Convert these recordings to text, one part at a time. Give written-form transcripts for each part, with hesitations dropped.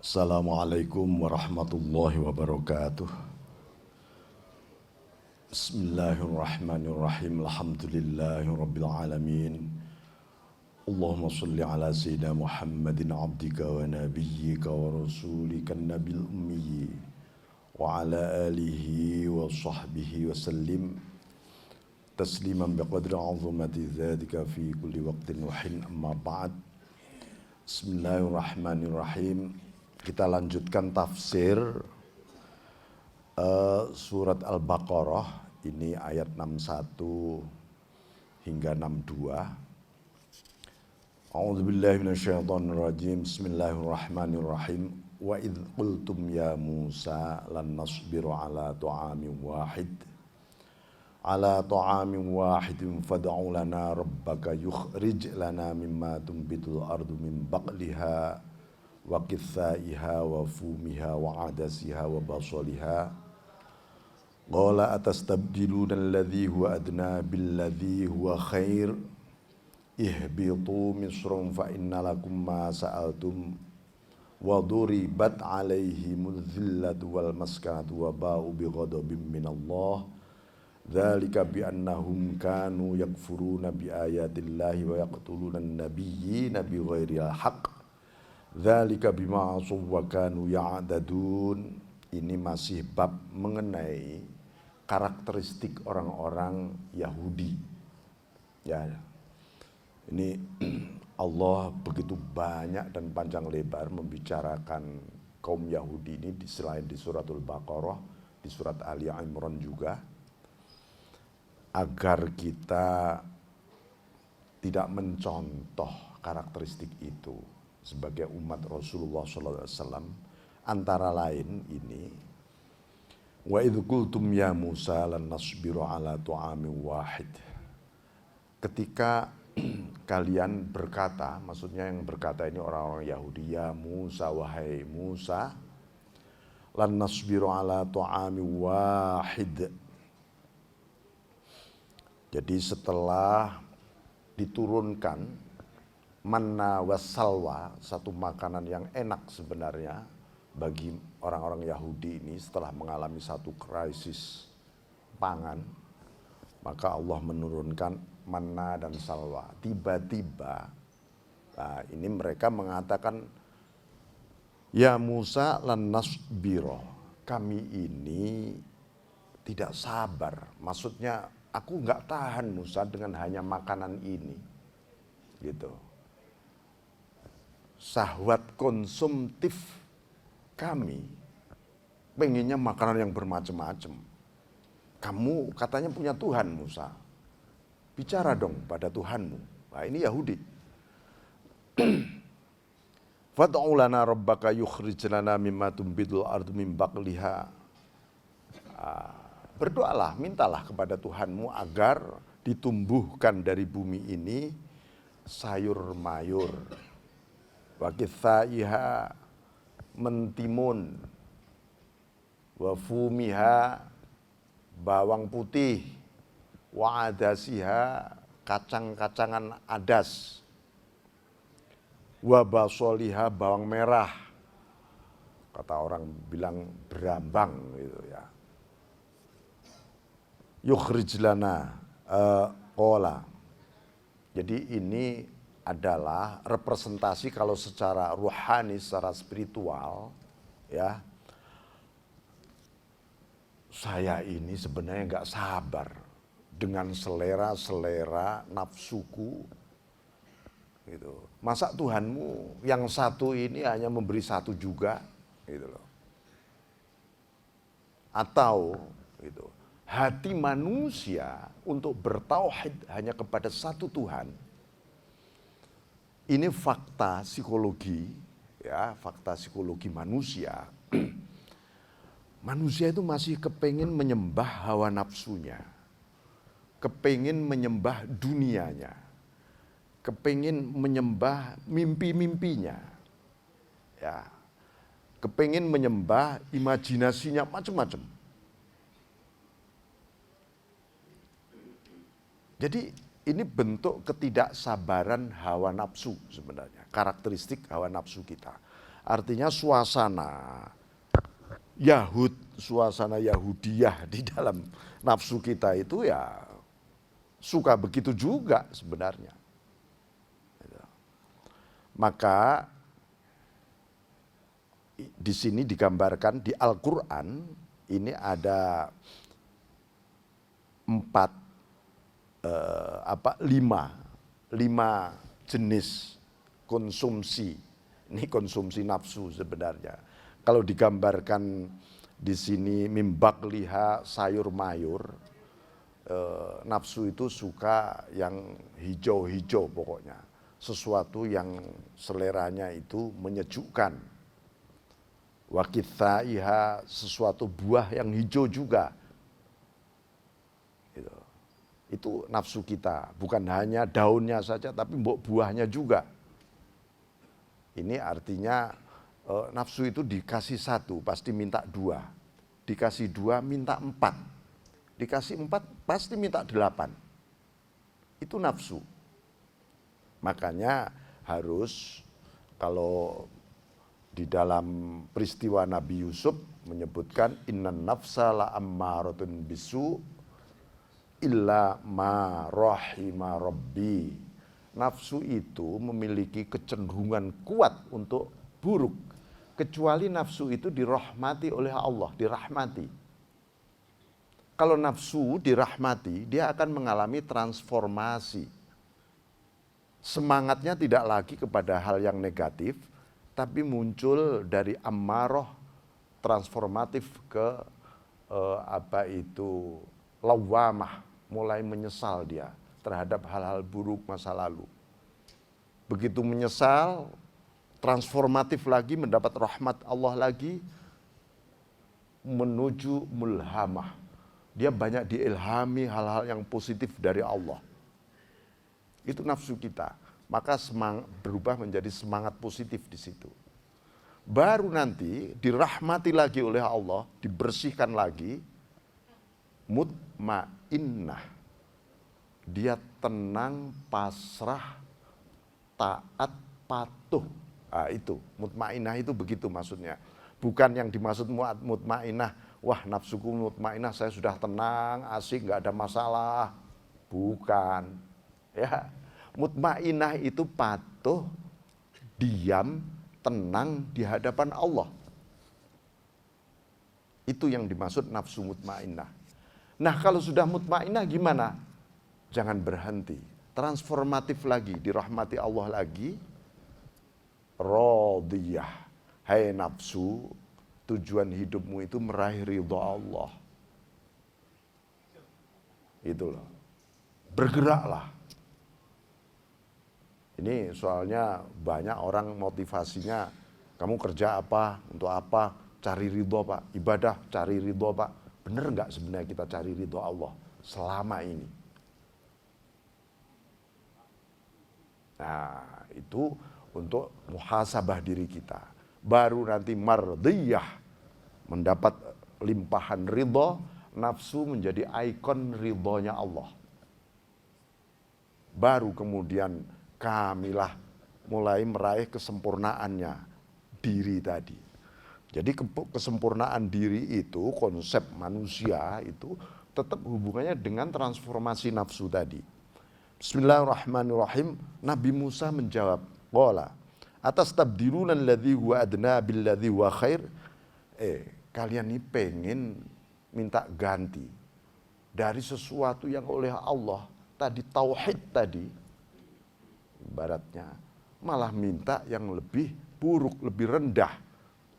Assalamualaikum warahmatullahi wabarakatuh. Bismillahirrahmanirrahim. Alhamdulillahi rabbil alamin. Allahumma salli ala sayyidina Muhammadin abdika wa nabiyyika wa rasulika nabil ummi wa ala alihi wa sahbihi wa sallim tasliman biqadri azumati dzatika fi kulli waqtin wa hin, amma ba'd. Bismillahirrahmanirrahim. Kita lanjutkan tafsir surat Al-Baqarah, ini ayat 61 hingga 62. A'udzubillahi minasyaitonirrajim. Bismillahirrahmanirrahim. Wa idh qultum ya Musa lan nasbiru ala ta'amin wahidin fad'u lana rabbaka yukhrij lana mimma tunbitul ardu min baqliha wa qithaiha wa fumiha wa adasiha wa basaliha. Qala atastabdiluna alladhi huwa adna billadhi huwa khair ihbitu misrum fa inna lakum ma sa'altum wa duribat alaihimul dhillatu wal maskanatu wa ba'u bi ghadabin minallah dzalika bi annahum kanu yakfuruna bi ayatillahi wa yaqtuluna an-nabiyyina bi ghairil haqq dzalika bima asaw wa kanu ya'tadun. Ini masih bab mengenai karakteristik orang-orang Yahudi. Ya. Ini Allah begitu banyak dan panjang lebar membicarakan kaum Yahudi ini selain di suratul Baqarah, di surat Ali Imran juga, agar kita tidak mencontoh karakteristik itu sebagai umat Rasulullah SAW. Antara lain ini, wa idh qultum ya Musa lan nasbiru ala ta'amin wahid. Ketika kalian berkata, maksudnya yang berkata ini orang-orang Yahudi, ya Musa, wahai Musa, lan nasbiru ala ta'amin wahid. Jadi setelah diturunkan manna wassalwa, satu makanan yang enak sebenarnya bagi orang-orang Yahudi ini setelah mengalami satu krisis pangan, maka Allah menurunkan manna dan salwa. Tiba-tiba, nah ini mereka mengatakan, ya Musa lan nasbiro, kami ini tidak sabar. Maksudnya aku nggak tahan Musa dengan hanya makanan ini, gitu. Syahwat konsumtif kami pengennya makanan yang bermacam-macam. Kamu katanya punya Tuhan Musa, bicara dong pada Tuhanmu. Nah ini Yahudi. Fad'u lana rabbaka yukhrij lana mimma tunbitul ardu min baqliha. Berdoalah, mintalah kepada Tuhanmu agar ditumbuhkan dari bumi ini sayur mayur. Wa qithaiha, mentimun, wa fumiha, bawang putih, wa adasiha, kacang-kacangan adas, wa basoliha, bawang merah, kata orang bilang berambang gitu ya. Yukhrij lana qola. Jadi ini adalah representasi kalau secara ruhani, secara spiritual, ya. Saya ini sebenarnya nggak sabar dengan selera nafsuku, gitu. Masa Tuhanmu yang satu ini hanya memberi satu juga, gitu loh. Atau, gitu, hati manusia untuk bertauhid hanya kepada satu Tuhan. Ini fakta psikologi, ya, fakta psikologi manusia. Manusia itu masih kepingin menyembah hawa nafsunya, kepingin menyembah dunianya, kepingin menyembah mimpi-mimpinya, ya, kepingin menyembah imajinasinya macam-macam. Jadi ini bentuk ketidaksabaran hawa nafsu sebenarnya, karakteristik hawa nafsu kita. Artinya suasana suasana Yahudiyah di dalam nafsu kita itu ya suka begitu juga sebenarnya. Maka di sini digambarkan di Al-Quran ini ada lima jenis konsumsi. Ini konsumsi nafsu sebenarnya. Kalau digambarkan di sini mimbak liha sayur mayur, nafsu itu suka yang hijau-hijau pokoknya. Sesuatu yang seleranya itu menyejukkan. Wakithaiha, sesuatu buah yang hijau juga. Itu nafsu kita, bukan hanya daunnya saja tapi buahnya juga. Ini artinya nafsu itu dikasih satu pasti minta dua, dikasih dua minta empat, dikasih empat pasti minta 8. Itu nafsu. Makanya harus, kalau di dalam peristiwa Nabi Yusuf menyebutkan innan nafsa la ammaratun bisu illa ma rahima rabbi. Nafsu itu memiliki kecenderungan kuat untuk buruk, kecuali nafsu itu dirahmati oleh Allah, dirahmati. Kalau nafsu dirahmati, dia akan mengalami transformasi. Semangatnya tidak lagi kepada hal yang negatif, tapi muncul dari ammarah transformatif ke lawamah, mulai menyesal dia terhadap hal-hal buruk masa lalu. Begitu menyesal, transformatif lagi, mendapat rahmat Allah lagi, menuju mulhamah. Dia banyak diilhami hal-hal yang positif dari Allah. Itu nafsu kita. Maka berubah menjadi semangat positif di situ. Baru nanti dirahmati lagi oleh Allah, dibersihkan lagi, mutmainnah. Dia tenang, pasrah, taat, patuh. Itu mutmainnah itu begitu maksudnya. Bukan yang dimaksud mutmainnah, wah nafsuku mutmainnah, saya sudah tenang, asik, nggak ada masalah. Bukan. Ya, mutmainnah itu patuh, diam, tenang di hadapan Allah. Itu yang dimaksud nafsu mutmainnah. Nah, kalau sudah mutmainnah gimana? Jangan berhenti, transformatif lagi, dirahmati Allah lagi. Radiyah, hai nafsu, tujuan hidupmu itu meraih ridha Allah. Itulah, bergeraklah. Ini soalnya banyak orang motivasinya, kamu kerja apa, untuk apa, cari ridha Pak, ibadah cari ridha Pak. Bener nggak sebenarnya kita cari ridha Allah selama ini? Nah, itu untuk muhasabah diri kita. Baru nanti mardiyah, mendapat limpahan ridha, nafsu menjadi ikon ridhonya Allah. Baru kemudian kamilah mulai meraih kesempurnaannya diri tadi. Jadi kesempurnaan diri itu, konsep manusia itu tetap hubungannya dengan transformasi nafsu tadi. Bismillahirrahmanirrahim. Nabi Musa menjawab, qala atastabdiluna alladzi huwa adna billadzi huwa khair. Kalian ini pengen minta ganti dari sesuatu yang oleh Allah tadi, tauhid tadi, ibaratnya malah minta yang lebih buruk, lebih rendah.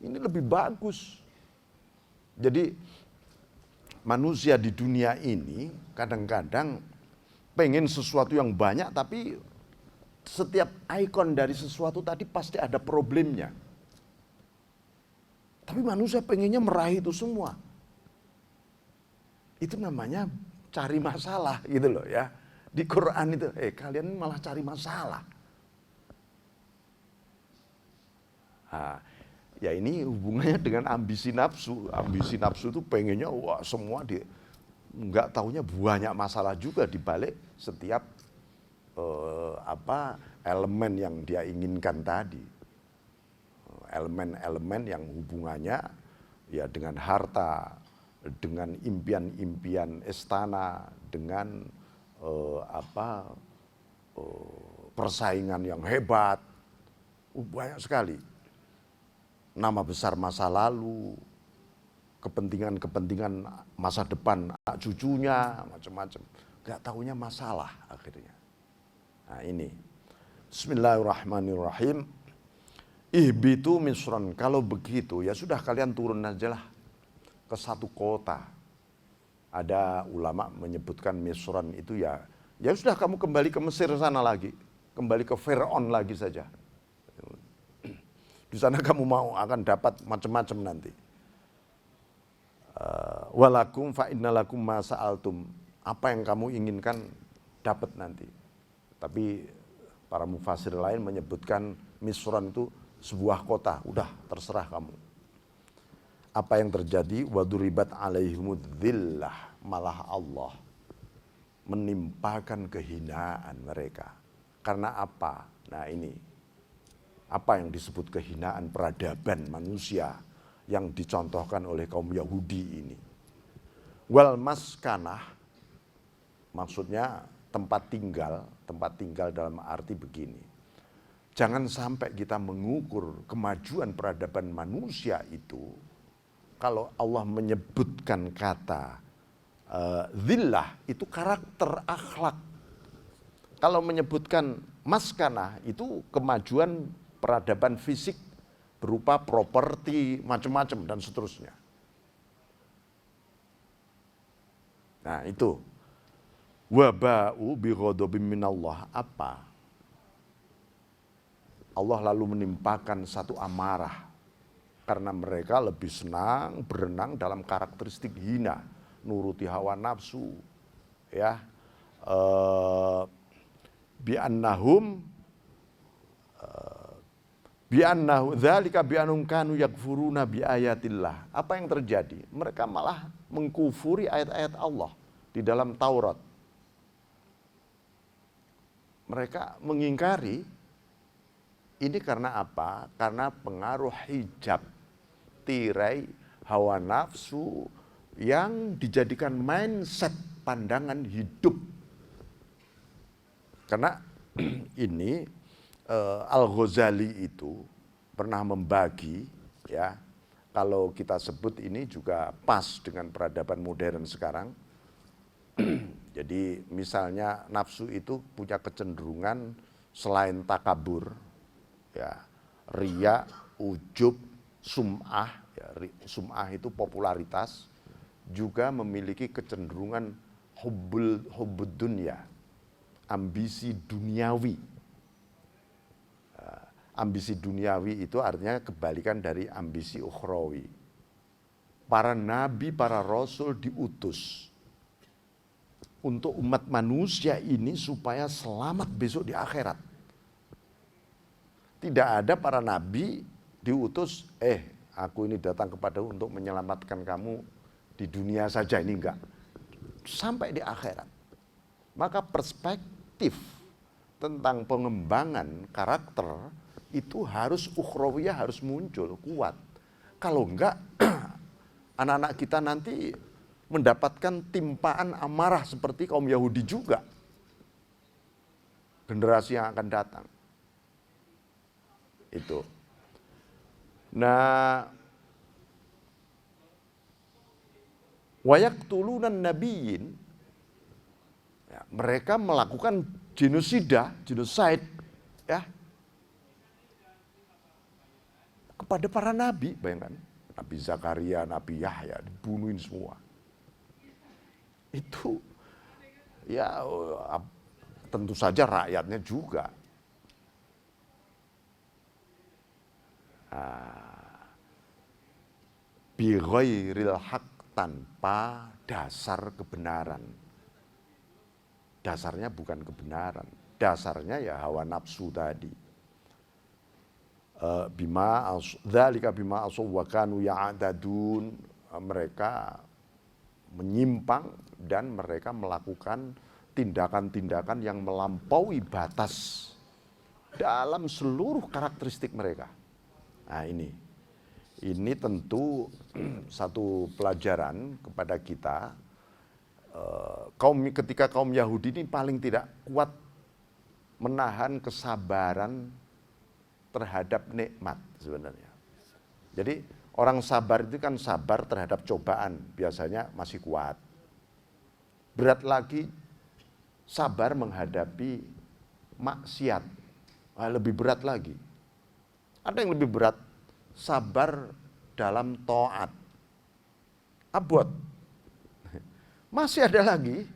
Ini lebih bagus. Jadi manusia di dunia ini kadang-kadang pengen sesuatu yang banyak, tapi setiap ikon dari sesuatu tadi pasti ada problemnya. Tapi manusia pengennya meraih itu semua. Itu namanya cari masalah gitu loh ya. Di Quran itu, kalian malah cari masalah. Ya ini hubungannya dengan ambisi nafsu. Ambisi nafsu itu pengennya wah semua nggak taunya banyak masalah juga di balik setiap elemen yang dia inginkan tadi. elemen-elemen yang hubungannya ya dengan harta, dengan impian-impian istana, dengan persaingan yang hebat, banyak sekali. Nama besar masa lalu, kepentingan-kepentingan masa depan anak cucunya, macam-macam. Gak tahunya masalah akhirnya. Nah ini. Bismillahirrahmanirrahim. Ihbitu misran. Kalau begitu ya sudah kalian turun aja lah ke satu kota. Ada ulama menyebutkan misran itu ya sudah kamu kembali ke Mesir sana lagi. Kembali ke Fir'aun lagi saja. Di sana kamu akan dapat macam-macam nanti. Walakum fa innalakum ma sa'altum. Apa yang kamu inginkan dapat nanti. Tapi para mufasir lain menyebutkan Misran itu sebuah kota. Udah terserah kamu. Apa yang terjadi? Waduribat alaihimudzillah. Malah Allah menimpakan kehinaan mereka. Karena apa? Nah ini. Apa yang disebut kehinaan peradaban manusia yang dicontohkan oleh kaum Yahudi ini. Wal maskanah, maksudnya tempat tinggal dalam arti begini. Jangan sampai kita mengukur kemajuan peradaban manusia itu, kalau Allah menyebutkan kata zillah, itu karakter akhlak. Kalau menyebutkan maskanah, itu kemajuan peradaban fisik berupa properti macam-macam dan seterusnya. Nah itu waba'u bi ghadabim minallah. Apa? Allah lalu menimpakan satu amarah karena mereka lebih senang berenang dalam karakteristik hina, nuruti hawa nafsu, ya, bi'annahum dzalika bi'annahum kanu yakfuruna biayatillah. Apa yang terjadi? Mereka malah mengkufuri ayat-ayat Allah di dalam Taurat. Mereka mengingkari ini karena apa? Karena pengaruh hijab, tirai hawa nafsu yang dijadikan mindset pandangan hidup. Karena ini Al-Ghazali itu pernah membagi, ya, kalau kita sebut ini juga pas dengan peradaban modern sekarang. Jadi misalnya nafsu itu punya kecenderungan selain takabur, ya, riya, ujub, sum'ah, ya, sum'ah itu popularitas, juga memiliki kecenderungan hubbud dunya, ambisi duniawi. Ambisi duniawi itu artinya kebalikan dari ambisi ukhrawi. Para nabi, para rasul diutus untuk umat manusia ini supaya selamat besok di akhirat. Tidak ada para nabi diutus, aku ini datang kepadamu untuk menyelamatkan kamu di dunia saja, ini enggak. Sampai di akhirat. Maka perspektif tentang pengembangan karakter itu harus ukhrawiyah, harus muncul, kuat. Kalau enggak, anak-anak kita nanti mendapatkan timpaan amarah seperti kaum Yahudi juga. Generasi yang akan datang. Itu. Nah, wayaqtulunan nabiyyin, ya, mereka melakukan genosida, genocide, ya, kepada para nabi. Bayangkan, Nabi Zakaria, Nabi Yahya dibunuhin semua. Itu ya tentu saja rakyatnya juga. Bi ghairil haq, tanpa dasar kebenaran. Dasarnya bukan kebenaran, dasarnya ya hawa nafsu tadi. Dzalika bima asaw wa kanu ya'tadun. Mereka menyimpang dan mereka melakukan tindakan-tindakan yang melampaui batas dalam seluruh karakteristik mereka. Nah ini tentu satu pelajaran kepada kita. Ketika kaum Yahudi ini paling tidak kuat menahan kesabaran terhadap nikmat sebenarnya. Jadi orang sabar itu kan sabar terhadap cobaan, biasanya masih kuat. Berat lagi sabar menghadapi maksiat, lebih berat lagi. Ada yang lebih berat, sabar dalam taat, abot. Masih ada lagi,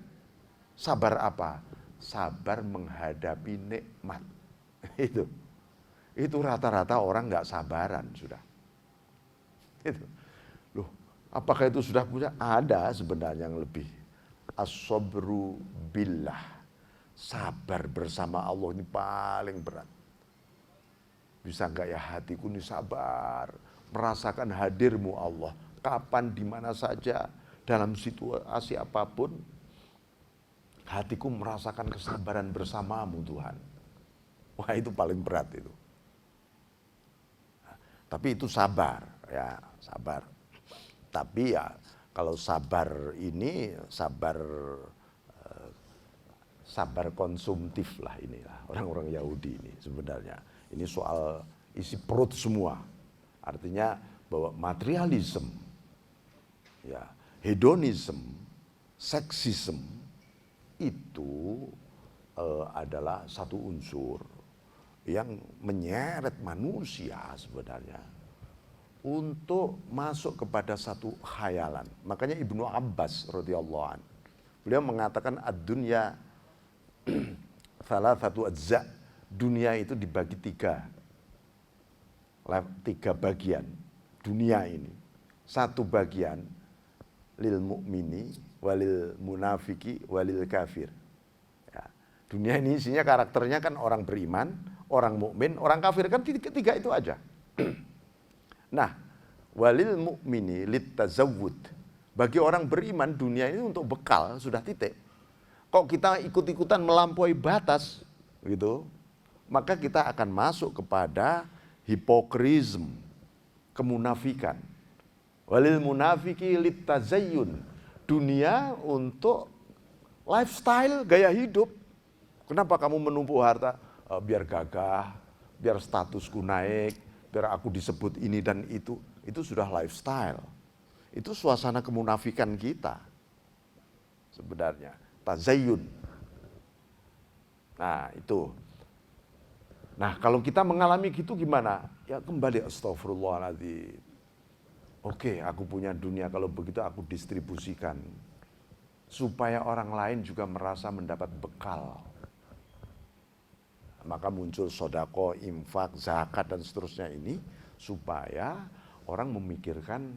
sabar apa? Sabar menghadapi nikmat. Itu rata-rata orang nggak sabaran sudah. Loh, apakah itu sudah punya? Ada sebenarnya yang lebih. As-sabru billah. Sabar bersama Allah ini paling berat. Bisa enggak ya hatiku ini sabar, merasakan hadirmu Allah, kapan di mana saja, dalam situasi apapun, hatiku merasakan kesabaran bersamamu Tuhan. Wah, itu paling berat itu. Tapi itu sabar, ya, sabar. Tapi ya kalau sabar ini sabar konsumtif lah inilah orang-orang Yahudi ini sebenarnya. Ini soal isi perut semua. Artinya bahwa materialisme, ya, hedonisme, seksisme itu adalah satu unsur yang menyeret manusia sebenarnya untuk masuk kepada satu khayalan. Makanya Ibnu Abbas radhiyallahu anhu, beliau mengatakan ad-dunya thalathatu ajza. Dunia itu dibagi tiga bagian. Dunia ini satu bagian lil mu'mini walil munafiki walil kafir. Ya. Dunia ini isinya karakternya kan orang beriman, orang mukmin, orang kafir, kan tiga itu aja. Nah, walil mu'mini lit tazawwud. Bagi orang beriman dunia ini untuk bekal, sudah titik. Kok kita ikut-ikutan melampaui batas gitu, maka kita akan masuk kepada hipokrisme, kemunafikan. Walil munafiki lit tazayyun. Dunia untuk lifestyle, gaya hidup. Kenapa kamu menumpuk harta? Biar gagah, biar statusku naik, biar aku disebut ini dan itu. Itu sudah lifestyle. Itu suasana kemunafikan kita sebenarnya. Tazayyun. Nah itu. Nah kalau kita mengalami gitu gimana? Ya kembali astagfirullahaladzim. Oke, aku punya dunia, kalau begitu aku distribusikan. Supaya orang lain juga merasa mendapat bekal. Maka muncul sodako, infak, zakat dan seterusnya ini. Supaya orang memikirkan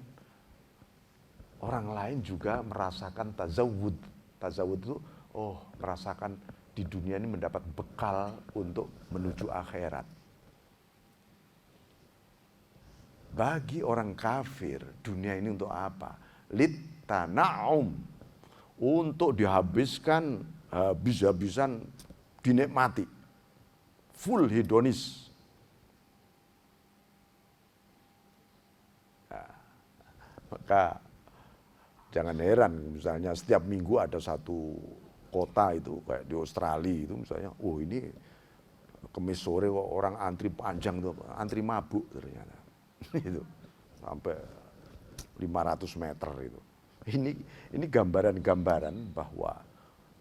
orang lain juga merasakan tazawud. Tazawud itu, merasakan di dunia ini mendapat bekal untuk menuju akhirat. Bagi orang kafir, dunia ini untuk apa? Litana'um, untuk dihabiskan habis-habisan, dinikmati. Full hedonis. Nah, maka jangan heran misalnya setiap minggu ada satu kota itu kayak di Australia itu misalnya, ini Kemis sore orang antri panjang tuh, antri mabuk ternyata. Itu sampai 500 meter itu. Ini gambaran-gambaran bahwa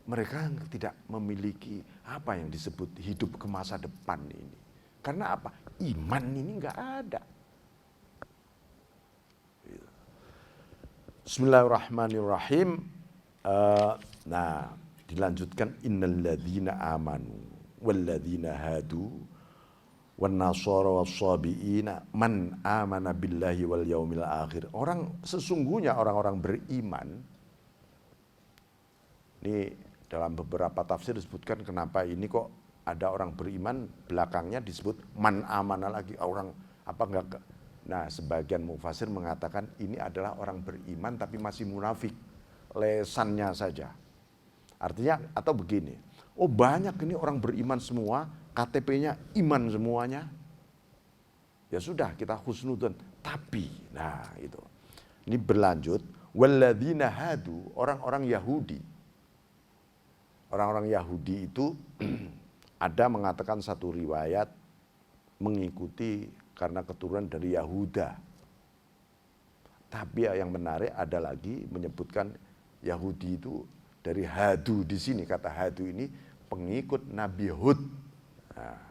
mereka tidak memiliki apa yang disebut hidup ke masa depan ini. Karena apa? Iman ini enggak ada. Bismillahirrahmanirrahim. Dilanjutkan innalladzina amanu walladzina hadu wan nasara was-sabiina man amana billahi wal yaumil akhir. Sesungguhnya orang-orang beriman. Ini dalam beberapa tafsir disebutkan kenapa ini kok ada orang beriman belakangnya disebut man amana lagi, orang apa enggak. Nah, sebagian mufasir mengatakan ini adalah orang beriman tapi masih munafik, lesannya saja. Artinya atau begini, banyak ini orang beriman semua, KTP-nya iman semuanya. ya sudah kita husnudzon. Tapi, nah itu. Ini berlanjut, walladzina hadu, orang-orang Yahudi. Orang-orang Yahudi itu ada mengatakan satu riwayat mengikuti karena keturunan dari Yahuda. Tapi yang menarik ada lagi menyebutkan Yahudi itu dari hadu, di sini kata hadu ini pengikut Nabi Hud. Nah.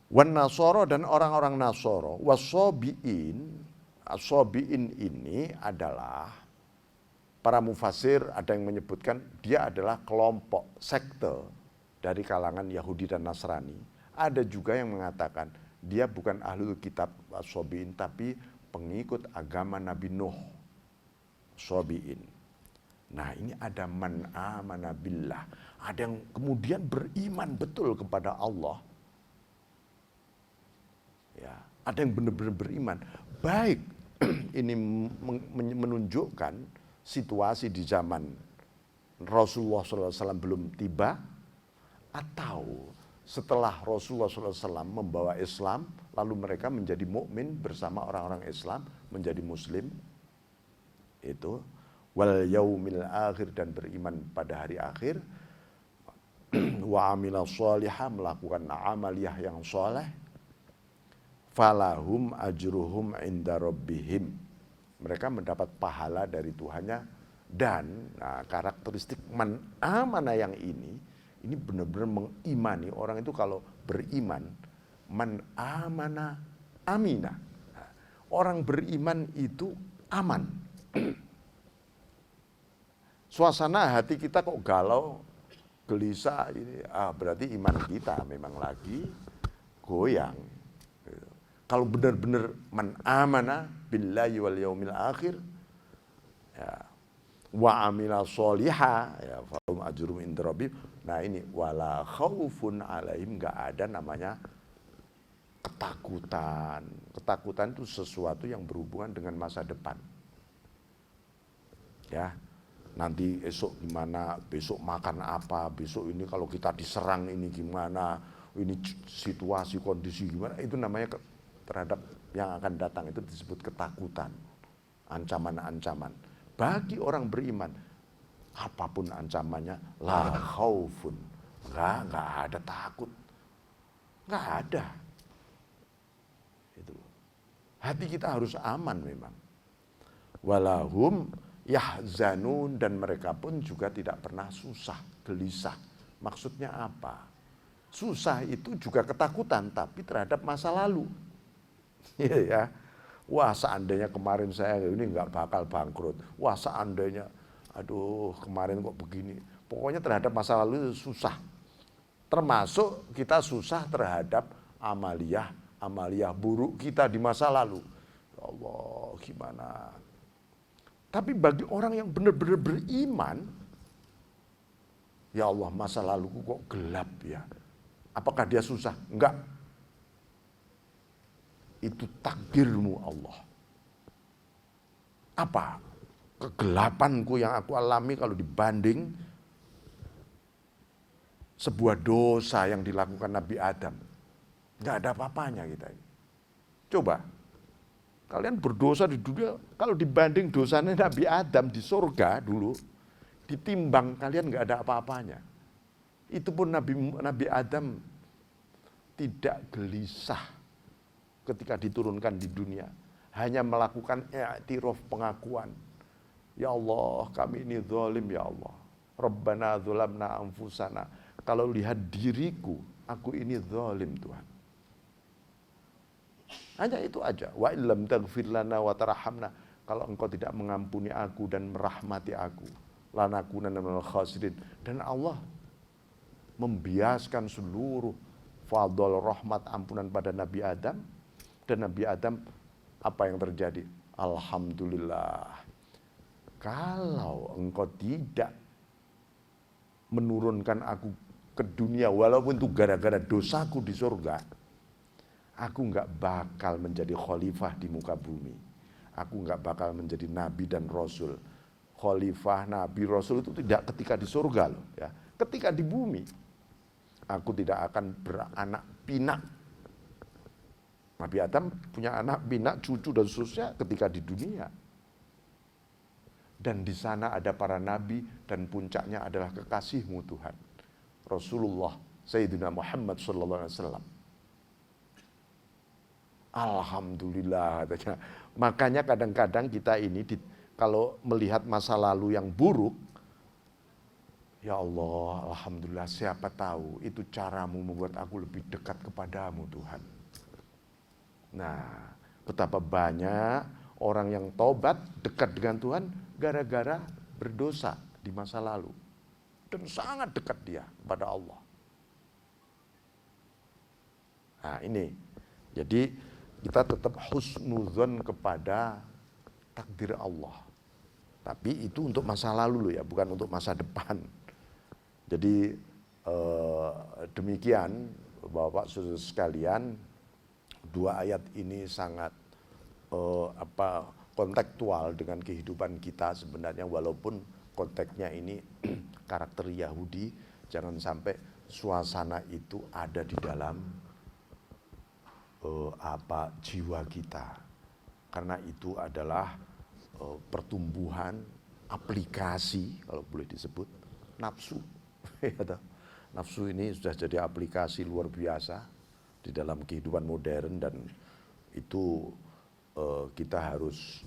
Wan Nasoro dan orang-orang Nasoro, wasobiin, asobiin ini adalah para mufasir ada yang menyebutkan dia adalah kelompok sekte dari kalangan Yahudi dan Nasrani. Ada juga yang mengatakan dia bukan ahlul kitab asobiin tapi pengikut agama Nabi Nuh. Sobiin. Nah ini ada man amana billah, ada yang kemudian beriman betul kepada Allah. Ya, ada yang benar-benar beriman. Baik ini menunjukkan situasi di zaman Rasulullah SAW belum tiba, atau setelah Rasulullah SAW membawa Islam, lalu mereka menjadi mukmin bersama orang-orang Islam, menjadi Muslim, itu wal yaumil akhir dan beriman pada hari akhir, wa amila sholihah melakukan amaliyah yang soleh, falahum ajruhum inda rabbihim, mereka mendapat pahala dari Tuhannya. Dan karakteristik man amana yang ini benar-benar mengimani. Orang itu kalau beriman, man amana amina, orang beriman itu aman. Suasana hati kita kok galau, gelisah, ini berarti iman kita memang lagi goyang. Kalau benar-benar man amana billahi wal yaumil akhir, ya, wa amila sholiha, ya falahum ajrum inda rabbihim. Nah ini wala khaufun alaihim, enggak ada namanya ketakutan. Ketakutan itu sesuatu yang berhubungan dengan masa depan. Ya, nanti esok gimana, besok makan apa, besok ini kalau kita diserang ini gimana, ini situasi kondisi gimana, itu namanya terhadap yang akan datang itu disebut ketakutan, ancaman-ancaman. Bagi orang beriman, apapun ancamannya, la khaufun, nggak ada takut, nggak ada. Itu hati kita harus aman memang. Walahum yahzanun, dan mereka pun juga tidak pernah susah, gelisah. Maksudnya apa? Susah itu juga ketakutan, tapi terhadap masa lalu. Ya, wah seandainya kemarin saya ini nggak bakal bangkrut. Wah seandainya, aduh kemarin kok begini. Pokoknya terhadap masa lalu itu susah. Termasuk kita susah terhadap amaliyah buruk kita di masa lalu. Ya Allah gimana? Tapi bagi orang yang benar-benar beriman, ya Allah masa laluku kok gelap ya. Apakah dia susah? Enggak. Itu takdirmu Allah. Apa? Kegelapanku yang aku alami kalau dibanding sebuah dosa yang dilakukan Nabi Adam. Enggak ada apa-apanya kita ini. Coba. Kalian berdosa di dunia, kalau dibanding dosanya Nabi Adam di surga dulu, ditimbang kalian nggak ada apa-apanya. Itu pun Nabi Adam tidak gelisah ketika diturunkan di dunia. Hanya melakukan i'tiraf, pengakuan. Ya Allah, kami ini zalim ya Allah. Rabbana zalamna anfusana. Kalau lihat diriku, aku ini zalim Tuhan. Hanya itu aja. Wa illam taghfir lana wa tarhamna. Kalau engkau tidak mengampuni aku dan merahmati aku, lanakunanna minal khasirin. Dan Allah membiaskan seluruh fadl, rahmat, ampunan pada Nabi Adam. Dan Nabi Adam apa yang terjadi? Alhamdulillah. Kalau engkau tidak menurunkan aku ke dunia, walaupun itu gara-gara dosaku di surga, aku nggak bakal menjadi khalifah di muka bumi. Aku nggak bakal menjadi nabi dan rasul. Khalifah, nabi, rasul itu tidak ketika di surga loh. Ya. Ketika di bumi, aku tidak akan beranak pinak. Nabi Adam punya anak, bina, cucu dan seterusnya ketika di dunia. Dan di sana ada para nabi dan puncaknya adalah kekasihmu Tuhan. Rasulullah Sayyidina Muhammad sallallahu alaihi wasallam. Alhamdulillah katanya. Makanya kadang-kadang kita ini kalau melihat masa lalu yang buruk, ya Allah, alhamdulillah, siapa tahu itu caramu membuat aku lebih dekat kepadamu Tuhan. Nah, betapa banyak orang yang tobat dekat dengan Tuhan gara-gara berdosa di masa lalu. Dan sangat dekat dia kepada Allah. Nah ini, jadi kita tetap husnudzon kepada takdir Allah. Tapi itu untuk masa lalu loh ya, bukan untuk masa depan. Jadi demikian Bapak-Saudara sekalian, dua ayat ini sangat kontekstual dengan kehidupan kita sebenarnya, walaupun konteksnya ini karakter Yahudi. Jangan sampai suasana itu ada di dalam jiwa kita, karena itu adalah pertumbuhan aplikasi, kalau boleh disebut nafsu. Nafsu ini sudah jadi aplikasi luar biasa di dalam kehidupan modern, dan itu kita harus,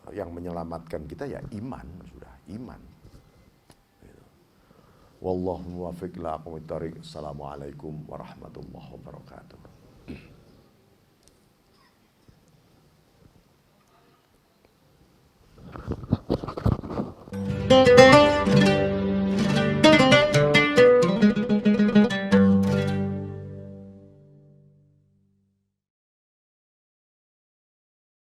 yang menyelamatkan kita ya iman, sudah iman. Wallahu muwaffiq ila aqwamit thoriq. Assalamualaikum warahmatullahi wabarakatuh.